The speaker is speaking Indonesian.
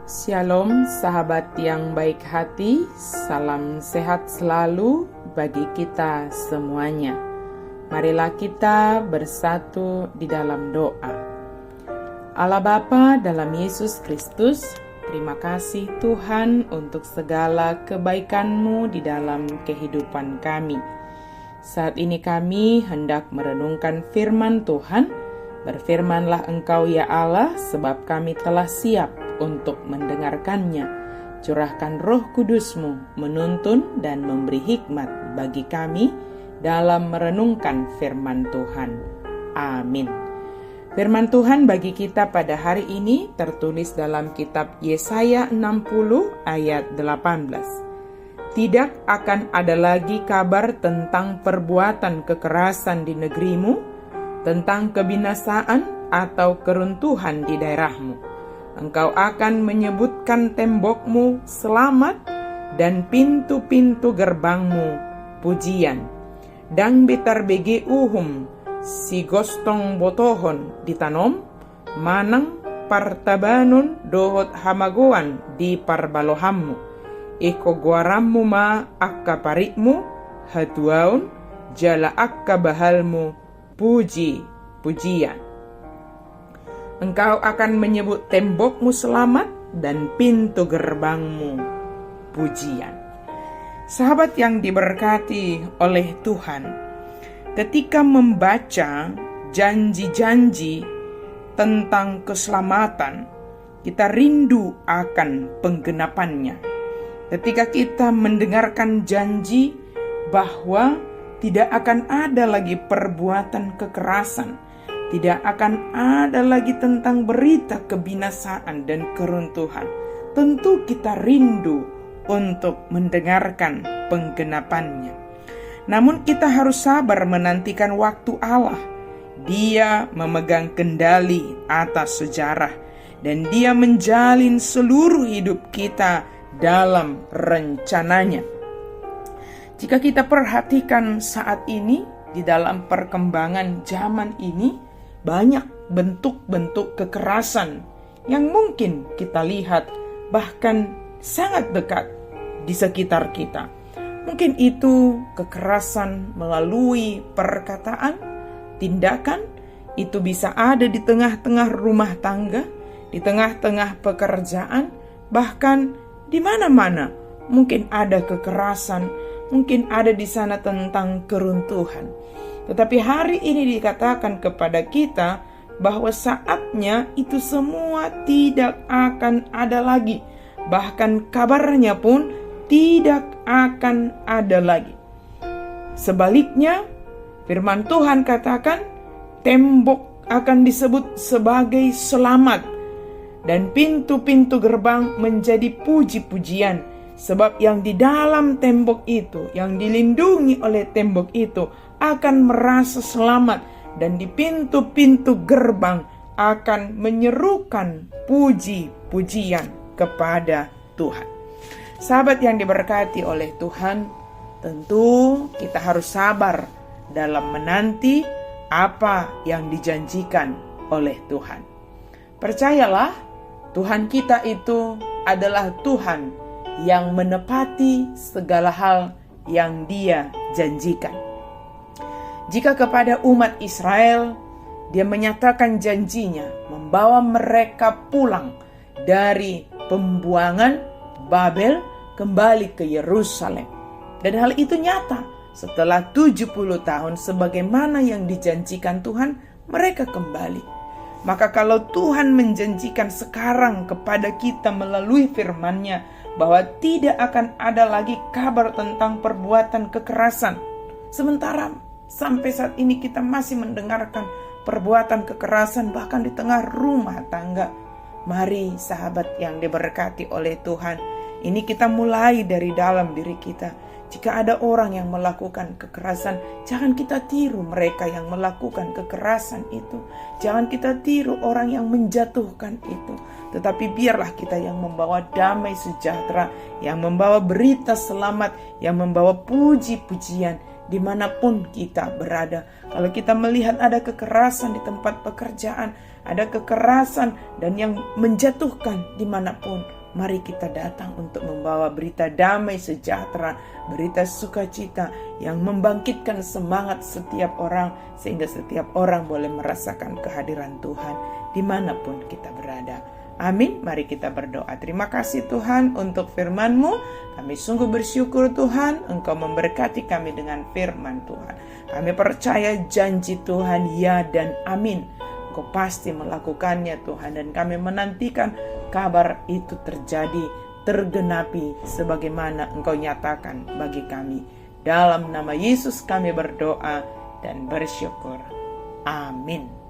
Shalom sahabat yang baik hati, salam sehat selalu bagi kita semuanya. Marilah kita bersatu di dalam doa. Allah Bapa dalam Yesus Kristus, terima kasih Tuhan untuk segala kebaikan-Mu di dalam kehidupan kami. Saat ini kami hendak merenungkan firman Tuhan. Berfirmanlah Engkau ya Allah, sebab kami telah siap untuk mendengarkannya. Curahkan Roh Kudus-Mu menuntun dan memberi hikmat bagi kami dalam merenungkan firman Tuhan. Amin. Firman Tuhan bagi kita pada hari ini tertulis dalam kitab Yesaya 60 ayat 18. Tidak akan ada lagi kabar tentang perbuatan kekerasan di negerimu, tentang kebinasaan atau keruntuhan di daerahmu. Engkau akan menyebutkan tembokmu selamat dan pintu-pintu gerbangmu pujian. Dang betar bege uhum si gostong botohon ditanom, manang partabanun dohot hamagoan di parbalohammu. Iko guarammu ma akka parikmu hatuaun jala akka bahalmu puji-pujian. Engkau akan menyebut tembokmu selamat dan pintu gerbangmu pujian. Sahabat yang diberkati oleh Tuhan, ketika membaca janji-janji tentang keselamatan, kita rindu akan penggenapannya. Ketika kita mendengarkan janji bahwa tidak akan ada lagi perbuatan kekerasan, tidak akan ada lagi tentang berita kebinasaan dan keruntuhan. Tentu kita rindu untuk mendengarkan penggenapannya. Namun kita harus sabar menantikan waktu Allah. Dia memegang kendali atas sejarah dan Dia menjalin seluruh hidup kita dalam rencananya. Jika kita perhatikan saat ini, di dalam perkembangan zaman ini, banyak bentuk-bentuk kekerasan yang mungkin kita lihat bahkan sangat dekat di sekitar kita. Mungkin itu kekerasan melalui perkataan, tindakan, itu bisa ada di tengah-tengah rumah tangga, di tengah-tengah pekerjaan, bahkan di mana-mana mungkin ada kekerasan. Mungkin ada di sana tentang keruntuhan. Tetapi hari ini dikatakan kepada kita bahwa saatnya itu semua tidak akan ada lagi. Bahkan kabarnya pun tidak akan ada lagi. Sebaliknya, firman Tuhan katakan tembok akan disebut sebagai selamat dan pintu-pintu gerbang menjadi puji-pujian. Sebab yang di dalam tembok itu, yang dilindungi oleh tembok itu akan merasa selamat. Dan di pintu-pintu gerbang akan menyerukan puji-pujian kepada Tuhan. Sahabat yang diberkati oleh Tuhan, tentu kita harus sabar dalam menanti apa yang dijanjikan oleh Tuhan. Percayalah, Tuhan kita itu adalah Tuhan yang menepati segala hal yang Dia janjikan. Jika kepada umat Israel, Dia menyatakan janjinya membawa mereka pulang dari pembuangan Babel kembali ke Yerusalem. Dan hal itu nyata. Setelah 70 tahun sebagaimana yang dijanjikan Tuhan, mereka kembali. Maka kalau Tuhan menjanjikan sekarang kepada kita melalui firman-Nya bahwa tidak akan ada lagi kabar tentang perbuatan kekerasan, sementara sampai saat ini kita masih mendengarkan perbuatan kekerasan bahkan di tengah rumah tangga. Mari sahabat yang diberkati oleh Tuhan, ini kita mulai dari dalam diri kita. Jika ada orang yang melakukan kekerasan, jangan kita tiru mereka yang melakukan kekerasan itu. Jangan kita tiru orang yang menjatuhkan itu. Tetapi biarlah kita yang membawa damai sejahtera, yang membawa berita selamat, yang membawa puji-pujian dimanapun kita berada. Kalau kita melihat ada kekerasan di tempat pekerjaan, ada kekerasan dan yang menjatuhkan dimanapun, Mari kita datang untuk membawa berita damai sejahtera, berita sukacita yang membangkitkan semangat setiap orang, sehingga setiap orang boleh merasakan kehadiran Tuhan dimanapun kita berada. Amin. Mari kita berdoa. Terima kasih Tuhan untuk firman-Mu. Kami sungguh bersyukur Tuhan, Engkau memberkati kami dengan firman Tuhan. Kami percaya janji Tuhan ya dan amin. Engkau pasti melakukannya Tuhan, dan kami menantikan kabar itu terjadi, tergenapi sebagaimana Engkau nyatakan bagi kami. Dalam nama Yesus kami berdoa dan bersyukur. Amin.